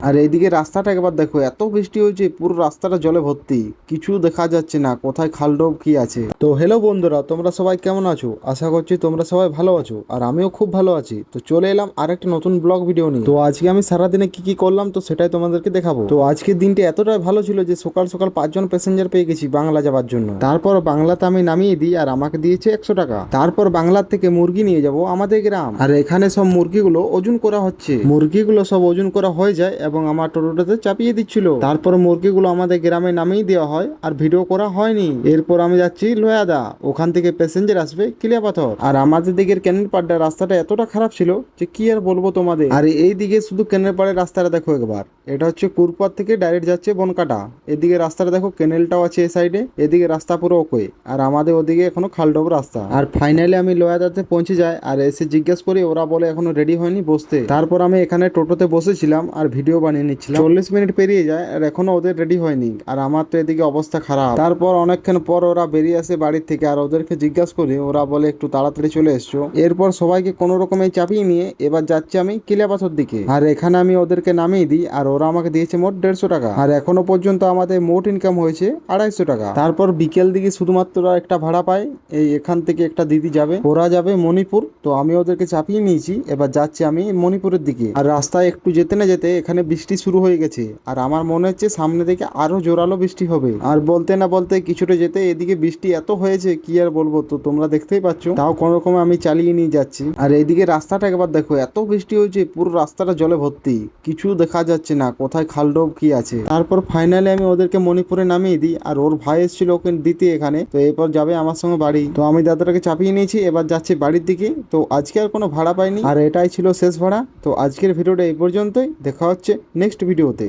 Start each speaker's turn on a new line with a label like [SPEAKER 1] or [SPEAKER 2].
[SPEAKER 1] আর এইদিকে রাস্তাটা একবার দেখো, এত বৃষ্টি হয়েছে পুরো রাস্তাটা জলে ভর্তি, কিছু দেখা যাচ্ছে না কোথায় খালডোব কি আছে। তো হ্যালো বন্ধুরা, তোমরা সবাই কেমন আছো? আশা করছি তোমরা সবাই ভালো আছো, আর আমিও খুব ভালো আছি। তো চলে এলাম আর একটা নতুন ব্লগ ভিডিও নিয়ে। তো আজকে আমি সারাদিনে কি কি করলাম তো সেটাই তোমাদেরকে দেখাবো। তো আজকের দিনটা এতটাই ভালো ছিল যে সকাল সকাল 5জন প্যাসেঞ্জার পেয়ে গেছি বাংলা যাওয়ার জন্য। তারপর বাংলাতে আমি নামিয়ে দিই আর আমাকে দিয়েছে 100 টাকা। তারপর বাংলার থেকে মুরগি নিয়ে যাব আমাদের গ্রাম, আর এখানে সব মুরগিগুলো ওজন করা হচ্ছে। মুরগিগুলো সব ওজন করা হয়ে যায় এবং আমার টোটোটাতে চাপিয়ে দিচ্ছিল। তারপর মুরগিগুলো আমাদের গ্রামে নামিয়ে দেওয়া হয় আর ভিডিও করা হয়নি। এরপর আমি যাচ্ছি লোয়াদা, ওখান থেকে প্যাসেঞ্জার আসবে কিলিয়াপাথর। আর আমাদের দিকের ক্যানেল পাড়ের রাস্তাটা এতটা খারাপ ছিল যে কি আর বলবো তোমাদের। আর এই দিকে শুধু ক্যানেল পাড়ের রাস্তাটা দেখো একবার, এটা হচ্ছে কুরপার থেকে ডাইরেক্ট যাচ্ছে বনকাটা। এদিকে রাস্তাটা দেখো, ক্যানেলটাও আছে এই সাইডে, এদিকে রাস্তা পুরো ওকে। আর আমাদের ওদিকে এখনো খালডোব রাস্তা। আর ফাইনালি আমি লোয়াদাতে পৌঁছে যাই আর এসে জিজ্ঞেস করি, ওরা বলে এখনো রেডি হয়নি বসতে। তারপর আমি এখানে টোটোতে বসেছিলাম আর ভিডিও বানিয়ে নিচ্ছিলাম। 40 মিনিট পেরিয়ে যায় আর এখনো ওদের রেডি হয়নি, আর আমার তো এদিকে অবস্থা খারাপ। তারপর অনেকক্ষণ পর ওরা বেরিয়ে আসে বাড়ির থেকে, আর ওদেরকে জিজ্ঞাসা করি, ওরা বলে একটু তাড়াতাড়ি চলে এসছো। এরপর সবাইকে কোনো রকমে চাপিয়ে নিয়ে এবার যাচ্ছি আমি কিলিয়াপাথর দিকে। আর এখানে আমি ওদেরকে নামিয়ে দিই আর ওরা আমাকে দিয়েছে মোট 150 টাকা। আর এখনো পর্যন্ত আমাদের মোট ইনকাম হয়েছে 250 টাকা। তারপর বিকেল দিকে শুধুমাত্র একটা ভাড়া পাই, এই এখান থেকে একটা দিদি যাবে, ওরা যাবে মণিপুর। তো আমি ওদেরকে চাপিয়ে নিয়েছি, এবার যাচ্ছি আমি মণিপুরের দিকে। আর রাস্তায় একটু যেতে না যেতে এখানে বৃষ্টি শুরু হয়ে গেছে, আর আমার মনে হচ্ছে সামনে থেকে আরো জোরালো বৃষ্টি হবে। আর বলতে না বলতে কিছুটা যেতে এদিকে বৃষ্টি এত হয়েছে কি আর বলবো, তো তোমরা দেখতেই পাচ্ছ। তাও কোনো রকমে আমি চালিয়ে নিয়ে যাচ্ছি। আর এইদিকে রাস্তাটা একবার দেখো, এত বৃষ্টি হয়েছে পুরো রাস্তাটা জলে ভর্তি, কিছু দেখা যাচ্ছে না কোথায় খালডোব কি আছে। তারপর ফাইনালি আমি ওদেরকে মণিপুরে নামিয়ে দিই, আর ওর ভাই এসেছিল ওকে দিতে এখানে। তো এরপর যাবে আমার সঙ্গে বাড়ি। তো আমি দাদাটাকে চাপিয়ে নিয়েছি, এবার যাচ্ছি বাড়ির দিকে। তো আজকে আর কোনো ভাড়া পাইনি, আর এটাই ছিল শেষ ভাড়া। তো আজকের ভিডিওটা এই পর্যন্তই, দেখা হচ্ছে নেক্সট ভিডিওতে।